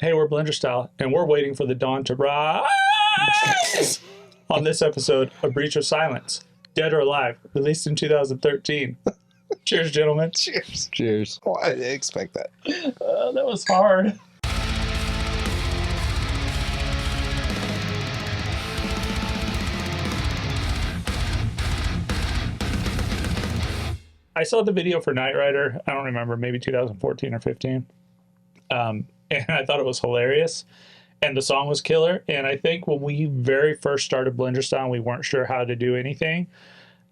Hey, we're Blenderstyle, and we're waiting for the dawn to rise. On this episode, A Breach of Silence, Dead or Alive, released in 2013. Cheers, gentlemen. Cheers. Cheers. Oh, I didn't expect that. That was hard. I saw the video for Knight Rider. I don't remember, maybe 2014 or 15. And I thought it was hilarious. And the song was killer. And I think when we very first started Blenderstyle, we weren't sure how to do anything.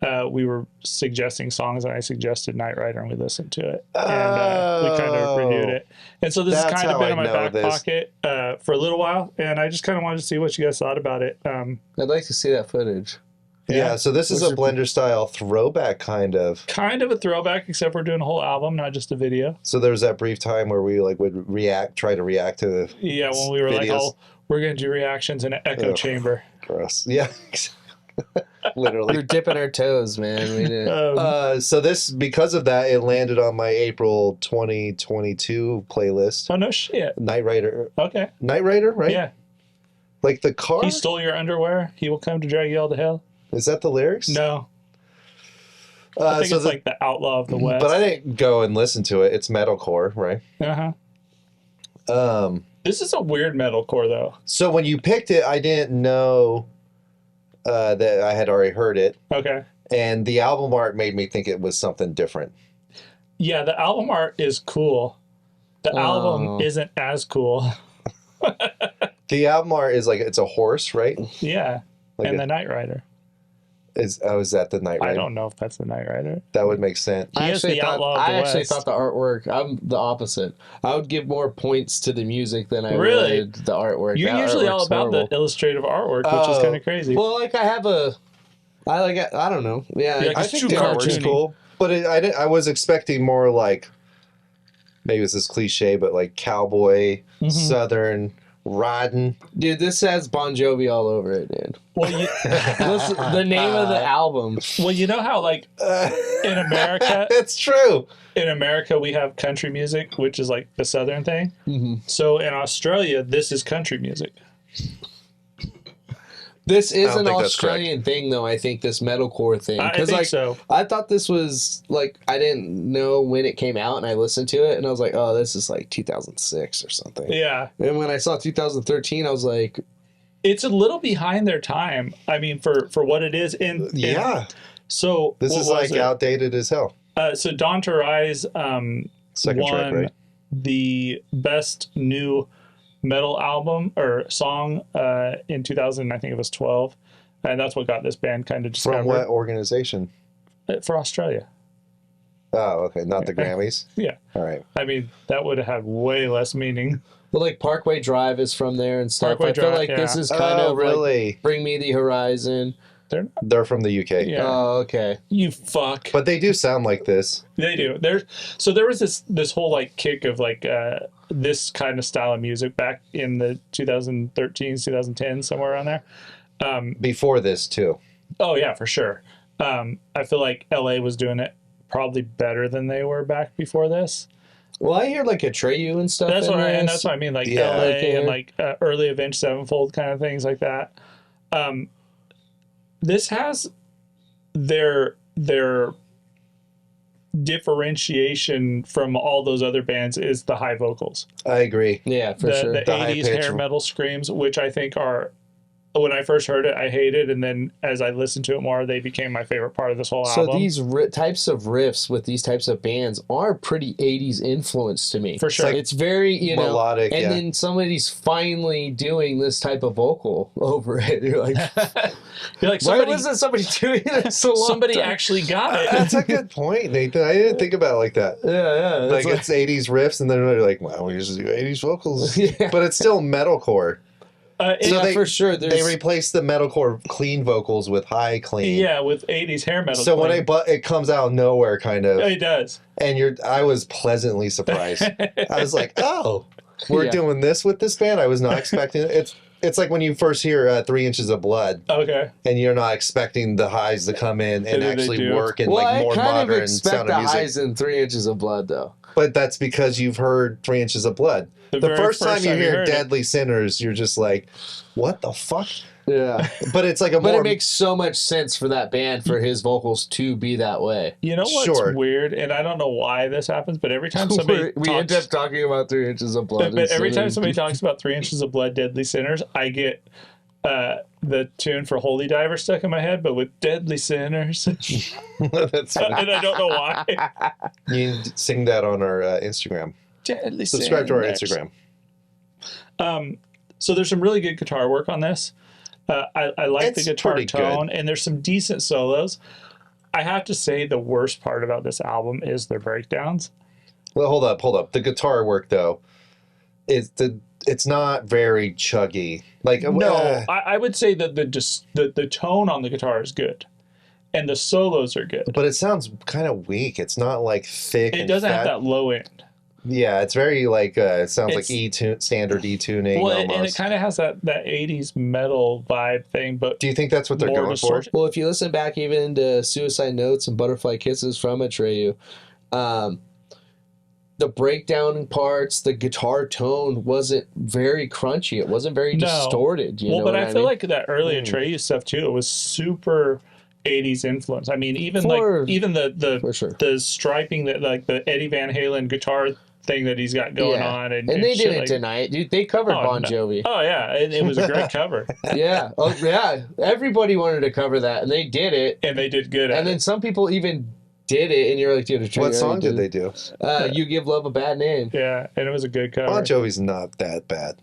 We were suggesting songs, and I suggested Knight Rider, and we listened to it. And we kind of reviewed it. And so this has kind of been in my back pocket for a little while. And I just kind of wanted to see what you guys thought about it. I'd like to see that footage. Yeah, so this is a Blenderstyle throwback, kind of. Kind of a throwback, except we're doing a whole album, not just a video. So there was that brief time where we like would try to reaakt to the when we were videos. like, oh, we're going to do reactions in an echo chamber. Gross. Yeah, literally. We were dipping our toes, man. We did. So this, because of that, it landed on my April 2022 playlist. Oh, no shit. Knight Rider. Okay. Knight Rider, right? Yeah. Like the car? He stole your underwear. He will come to drag you all to hell. Is that the lyrics? No. I think it's like the Outlaw of the West. But I didn't go and listen to it. It's metalcore, right? Uh-huh. This is a weird metalcore, though. So when you picked it, I didn't know that I had already heard it. Okay. And the album art made me think it was something different. Yeah, the album art is cool. The album isn't as cool. The album art is like, it's a horse, right? Yeah. Like and the Knight Rider. Is that the Knight Rider? I don't know if that's the Knight Rider. That would make sense. I actually thought the artwork, I'm the opposite. I would give more points to the music than I Really? would the artwork. You're usually all about the illustrative artwork, which is kind of crazy. Well, like I don't know. Yeah, Like, I it's think too the artwork's cartoony. cool. But I was expecting more like, maybe this is cliche, but like cowboy, southern, riding. Dude, this has Bon Jovi all over it, dude. Well, Listen, the name of the album. well, you know how, like, in America... It's true. In America, we have country music, which is like the southern thing. Mm-hmm. So in Australia, this is country music. This is don't an think that's Australian thing, though, I think, this metalcore thing. I think like, so. I thought this was, like, I didn't know when it came out, and I listened to it, and I was like, oh, this is, like, 2006 or something. Yeah. And when I saw 2013, I was like... It's a little behind their time. I mean, for what it is. So This is like outdated as hell. So Dawn to Rise Second won track, right? the best new metal album or song in 2000. I think it was 12, and that's what got this band kind of discovered. From what organization? For Australia. Oh, okay. Not the Grammys? Yeah. All right. I mean, that would have had way less meaning. Well, like, Parkway Drive is from there and stuff. Parkway I feel Drive, like this yeah. is kind of really? like Bring Me the Horizon. They're from the UK. Yeah. Oh, okay. You fuck. But they do sound like this. They do. There was this whole like kick of like this kind of style of music back in the 2013s, 2010s, somewhere around there. Before this, too. Oh yeah, for sure. I feel like LA was doing it probably better than they were back before this. Well, I hear like Atreyu and stuff. That's what I mean. Like Yeah. LA Okay. and like early Avenged Sevenfold kind of things like that. This has their differentiation from all those other bands is the high vocals. I agree. Yeah, for sure. The The high 80s pitch. hair metal screams, which I think are, when I first heard it, I hated, and then as I listened to it more, they became my favorite part of this whole So album. these types of riffs with these types of bands are pretty 80s influence to me. For sure. It's very, Melodic, and yeah. then somebody's finally doing this type of vocal over it. You're like, You're like, why wasn't somebody doing this so long somebody time? actually got it. That's a good point, Nathan. I didn't think about it like that. Yeah. Like, it's 80s riffs, and then they're like, wow, we used to do 80s vocals. Yeah. But it's still metalcore. So for sure. They replaced the metalcore clean vocals with high clean. yeah, with 80s hair metal. So when it comes out of nowhere, kind of, it does. and I was pleasantly surprised. I was like, oh, we're doing this with this band. I was not expecting it. It's like when you first hear 3 Inches of Blood, Okay. and you're not expecting the highs to come in and And then they actually do. work in Well, like I more kind of modern expect sound the of music. highs in 3 Inches of Blood, though. But that's because you've heard 3 Inches of Blood. The very first time you hear heard it. Deadly Sinners, you're just like, what the fuck? Yeah. But it's like a But more... it makes so much sense for that band, for his vocals to be that way. You know what's Sure. weird, and I don't know why this happens, but every time somebody we end up talking about 3 Inches of Blood. but every time instead somebody talks about 3 Inches of Blood, Deadly Sinners, I get the tune for Holy Diver stuck in my head, but with Deadly Sinners, That's funny. and I don't know why. You can sing that on our Instagram. Deadly Subscribe to our Sinners. Instagram. So there's some really good guitar work on this. I like It's the guitar pretty tone, and there's some decent solos. I have to say the worst part about this album is their breakdowns. Well, hold up. The guitar work, though, it's not very chuggy. Like No, I would say that the tone on the guitar is good, and the solos are good. but it sounds kind of weak. It's not like thick. It and doesn't fat. have that low end. Yeah, it's very like it sounds like It's- standard E tuning Well, almost. and it kind of has that 80s metal vibe thing, but Do you think that's what they're more going for? distortion. Well, if you listen back even to Suicide Notes and Butterfly Kisses from Atreyu, the breakdown parts, the guitar tone wasn't very crunchy. It wasn't very No. distorted. You well, know but what I feel mean? like that early Atreyu stuff too. It was super 80s influence. I mean, even For the sure. the striping that like the Eddie Van Halen guitar thing that he's got going on, and they shit didn't like, deny it, dude. They covered Oh, Bon no. Jovi. Oh yeah, it was a great cover, Yeah. Oh, yeah. Everybody wanted to cover that, and they did it. and they did good at And then it. some people even did it, and you're like, dude, Atreyu What song already did they do? You Give Love a Bad Name. Yeah, and it was a good cover. Bon Jovi's not that bad.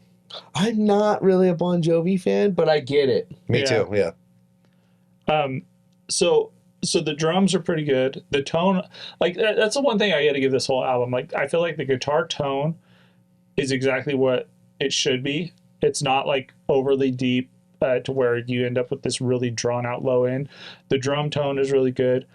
I'm not really a Bon Jovi fan, but I get it. Me Yeah. too. Yeah. So the drums are pretty good. The tone, like that's the one thing I got to give this whole album. Like I feel like the guitar tone is exactly what it should be. It's not like overly deep to where you end up with this really drawn out low end. The drum tone is really good.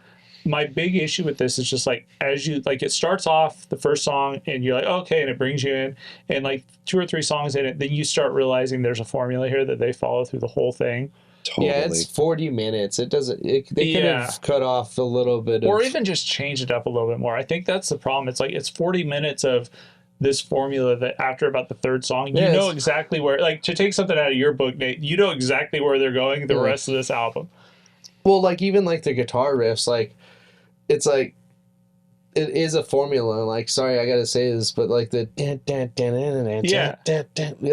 My big issue with this is just like as you like it starts off the first song and you're like okay, and it brings you in, and like 2 or 3 songs in it, then you start realizing there's a formula here that they follow through the whole thing. Totally. Yeah, it's 40 minutes. It doesn't. They could Yeah. have cut off a little bit of. Or even just change it up a little bit more. I think that's the problem. It's like it's 40 minutes of this formula that after about the 3rd song, you Yes. know exactly where, like to take something out of your book, Nate, you know exactly where they're going the Yeah. rest of this album. Well, like even like the guitar riffs, like it's like it is a formula. Like, sorry, I gotta say this, but like the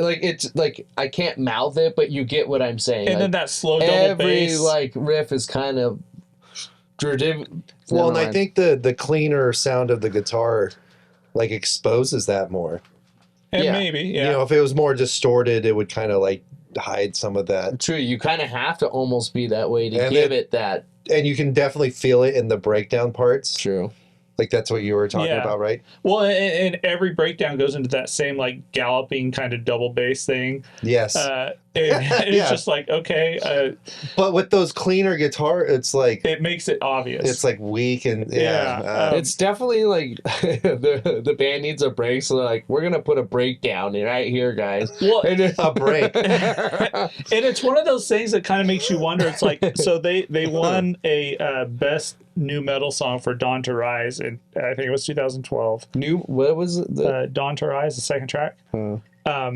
like it's like I can't mouth it, but you get what I'm saying. And like, then that slow double every bass. like riff is kind of. Well, and I think the cleaner sound of the guitar like exposes that more. and yeah. maybe, yeah. You know, if it was more distorted, it would kind of like hide some of that. True, you kind of have to almost be that way to And give it that. And you can definitely feel it in the breakdown parts. True. Like that's what you were talking Yeah. about, right? Well, and every breakdown goes into that same like galloping kind of double bass thing. Yes. It's Yeah. just like, okay, But with those cleaner guitar, it's like it makes it obvious. it's like weak and Yeah, It's definitely like the band needs a break, so they're like, we're gonna put a breakdown right here, guys. well, a break. and it's one of those things that kind of makes you wonder. It's like, so they won a best new metal song for Dawn to Rise, and I think it was 2012. What was it? Dawn to Rise, the second track. Huh.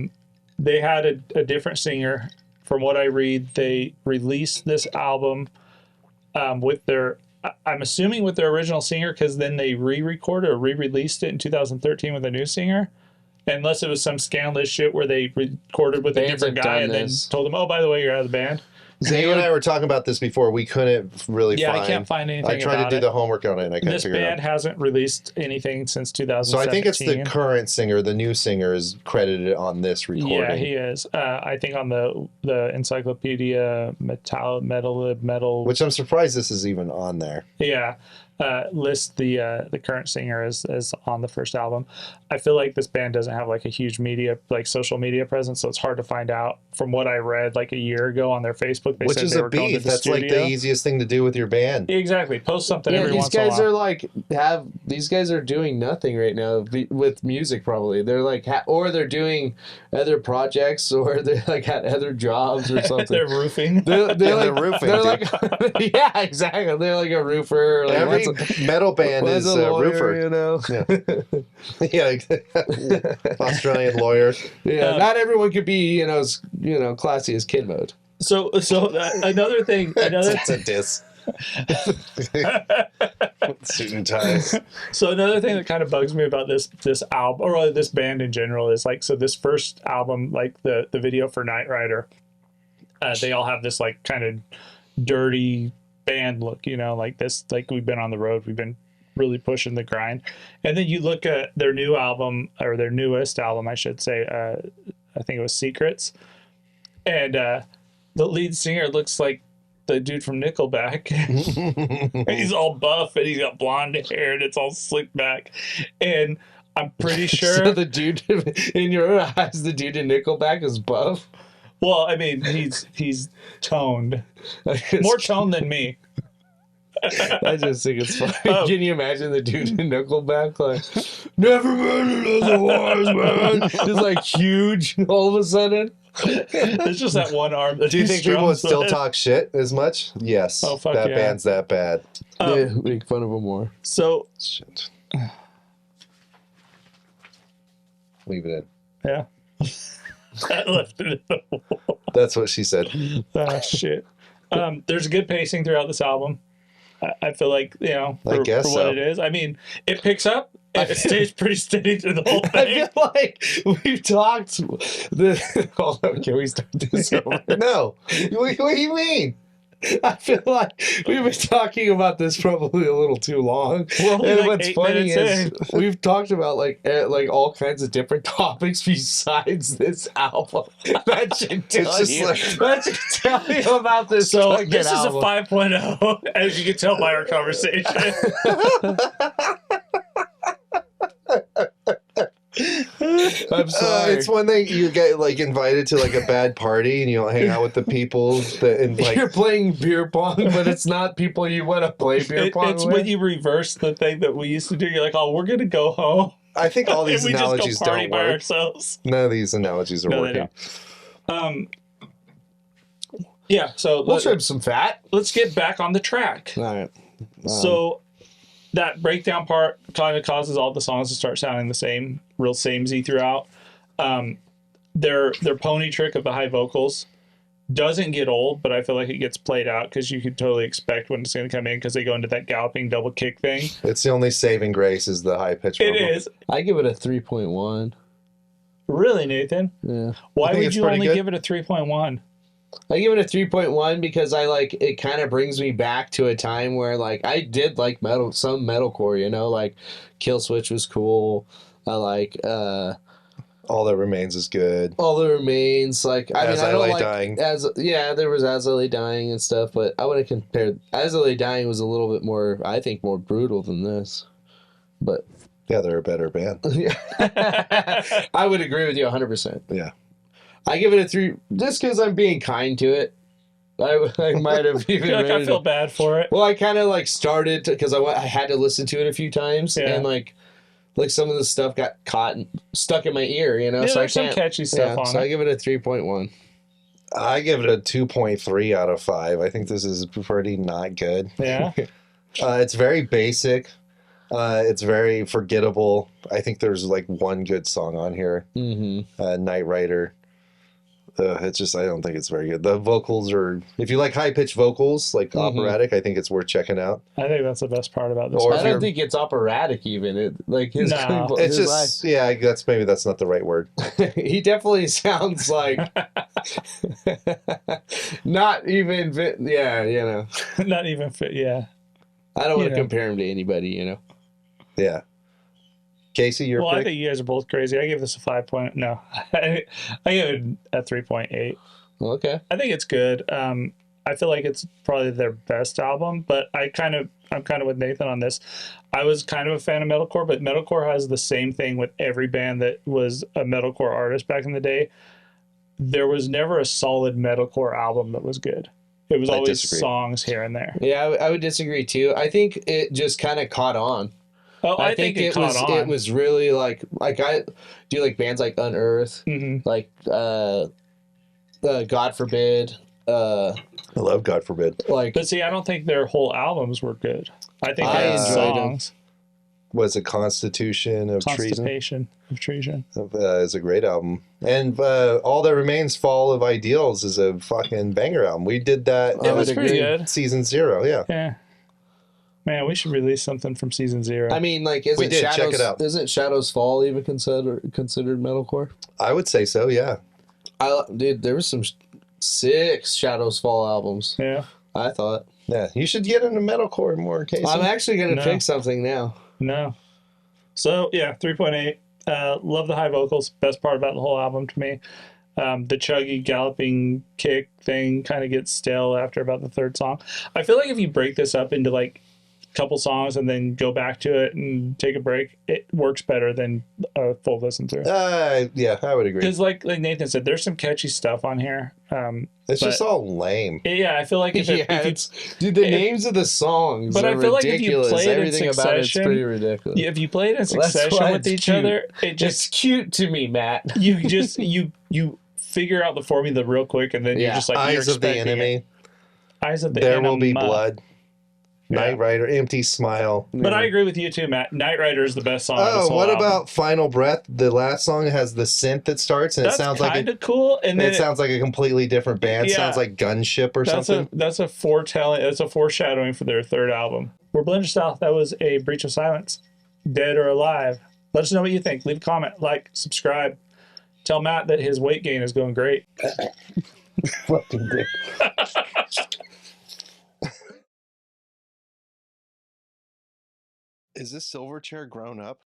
They had a different singer. From what I read, they released this album with their, I'm assuming with their original singer, because then they re-recorded or re-released it in 2013 with a new singer. Unless it was some scandalous shit where they recorded with a Bands different have guy done and this. then told them, oh, by the way, you're out of the band. You and I were talking about this before. We couldn't really Yeah, find. I can't find anything I tried to about do it. the homework on it and I couldn't This figure it band out. hasn't released anything since 2017. So I think it's the current singer. The new singer is credited on this recording. Yeah, he is. I think on the Encyclopedia Metal. Which I'm surprised this is even on there. Yeah. list the current singer as on the first album. I feel like this band doesn't have like a huge media, like social media presence, so it's hard to find out. From what I read like a year ago on their Facebook, they Which said is they a were going to beef. the That's like the studio. easiest thing to do with your band. Exactly. Post something Yeah, every these once in a guys while. are like these guys are doing nothing right now with music. Probably they're like or they're doing other projects, or they're like at other jobs or something. They're roofing. They're They're like roofing, They're dude. like yeah, exactly. They're like a roofer. Like Every metal band one's is a a lawyer, roofer. you know. Yeah. Yeah. Australian lawyer. Yeah, not everyone could be classy as Kid Mode. So another thing, That's a diss. Suit and ties. So another thing that kind of bugs me about this album, or really this band in general, is like, so this first album, like the video for Knight Rider, they all have this like kind of dirty band look, like this, like we've been on the road, we've been really pushing the grind. And then you look at their new album, or their newest album, I should say, I think it was Secrets, and the lead singer looks like the dude from Nickelback. He's all buff and he's got blonde hair and it's all slicked back. And I'm pretty sure. So the dude in your eyes, the dude in Nickelback is buff. Well, I mean, he's toned, more toned than me. I just think it's funny. Oh. Can you imagine the dude in Nickelback like, never been in otherwise, man? Just like huge all of a sudden. There's just that one arm. That Do you he think people would strums still with. talk shit as much? Yes. Oh, fuck that yeah. band's that bad. Yeah, make fun of him more. So Shit. Leave it in. yeah, I left it in the wall. That's what she said. Ah, shit. There's good pacing throughout this album. I feel like, for guess what so. it is. I mean, it picks up. It stays pretty steady through the whole I thing. feel like we've talked. Hold on, can we start this over? No. What do you mean? I feel like we've been talking about this probably a little too long. We're only And like what's 8 funny minutes is we've talked about like all kinds of different topics besides this album. That should tell just you. like- That should tell you about this. So fucking this is a album. 5.0, as you can tell by our conversation. I'm sorry. It's one thing you get like invited to like a bad party and you don't hang out with the people that and like You're playing beer pong, but it's not people you want to play beer pong It's with. when you reverse the thing that we used to do. You're like, oh, we're gonna go home. I think all these and we analogies just go party don't by work. ourselves. None of these analogies are No, they working. don't. Yeah. So We'll trim some fat. let's get back on the track. All right. So that breakdown part kind of causes all the songs to start sounding the same, real samey throughout. Their pony trick of the high vocals doesn't get old, but I feel like it gets played out because you could totally expect when it's going to come in because they go into that galloping double kick thing. It's the only saving grace is the high pitch. It is. I give it a 3.1. Really, Nathan? Yeah. Why think would it's you pretty only good. give it a 3.1? I give it a 3.1 because I like it kind of brings me back to a time where like I did like some metalcore, like Kill Switch was cool. I like All That Remains is good. All the Remains, like I As mean I I don't Lay like Dying. there was As I Lay Dying and stuff, but I would have compared As I Lay Dying was a little bit more, I think, more brutal than this. But Yeah, they're a better band. I would agree with you 100%. Yeah. I give it a 3 just because I'm being kind to it. I might have I even feel like I rated feel it. bad for it. Well, I kind of like started because I had to listen to it a few times, Yeah. and like some of the stuff got caught and stuck in my ear, Yeah, so I there's some can't. catchy stuff on so I it. give it a 3.1. I give it a 2.3 out of 5. I think this is pretty not good. Yeah. It's very basic. It's very forgettable. I think there's like one good song on here. Mm-hmm. Knight Rider. It's just, I don't think it's very good. The vocals are, if you like high pitched vocals, like operatic, I think it's worth checking out. I think that's the best part about this. Or I if don't you're- think it's operatic even. It like his. No. It's his just, yeah, that's not the right word. he definitely sounds like not even. Yeah, Not even fit. Yeah. I don't want to Yeah. compare him to anybody. Yeah. Casey, your Well, I pick? think you guys are both crazy. I give this a 5 point. No, I give it a 3.8. Okay. I think it's good. I feel like it's probably their best album, but I I'm kind of with Nathan on this. I was kind of a fan of metalcore, but metalcore has the same thing with every band that was a metalcore artist back in the day. There was never a solid metalcore album that was good. It was always songs here and there. Yeah, I would disagree too. I think it just kind of caught on. Oh, I think it caught on. It was really like I do like bands like Unearth, like God Forbid. I love God Forbid. Like, but see, I don't think their whole albums were good. I think I they had enjoyed songs. Was it Constitution of Treason? Constipation of Treason. It's a great album. And All That Remains, Fall of Ideals is a fucking banger album. We did that. It was pretty good. Season 0, yeah. Yeah. Man, we should release something from season 0. I mean, like, check it out. Isn't Shadows Fall even considered metalcore? I would say so, yeah. Dude, there was some sick Shadows Fall albums. Yeah. I thought. Yeah, you should get into metalcore more, Casey. I'm actually going to pick something now. No. So, yeah, 3.8. Love the high vocals. Best part about the whole album to me. The chuggy, galloping kick thing kind of gets stale after about the third song. I feel like if you break this up into, like, a couple songs and then go back to it and take a break, it works better than a full listen through. Yeah, I would agree. Because, like Nathan said, there's some catchy stuff on here. It's just all lame. Yeah, I feel like if the names of the songs are ridiculous. Like if you played everything in about it's succession, pretty ridiculous. If you played in succession with each other, it's cute to me, Matt. you figure out the formula real quick, and then you're just like, Eyes of the Enemy. Eyes of the There Enemy. Will Be Blood. Knight Rider, Empty Smile. But I agree with you too, Matt. Knight Rider is the best song. Oh, what about Final Breath? The last song has the synth that starts, and it sounds like kind of cool. And then it sounds like a completely different band. It sounds like Gunship or something. That's a foretelling. It's a foreshadowing for their third album. We're Blenderstyle. That was a breach of silence. Dead or alive. Let us know what you think. Leave a comment, like, subscribe. Tell Matt that his weight gain is going great. Fucking dick. Is this Silverchair grown up?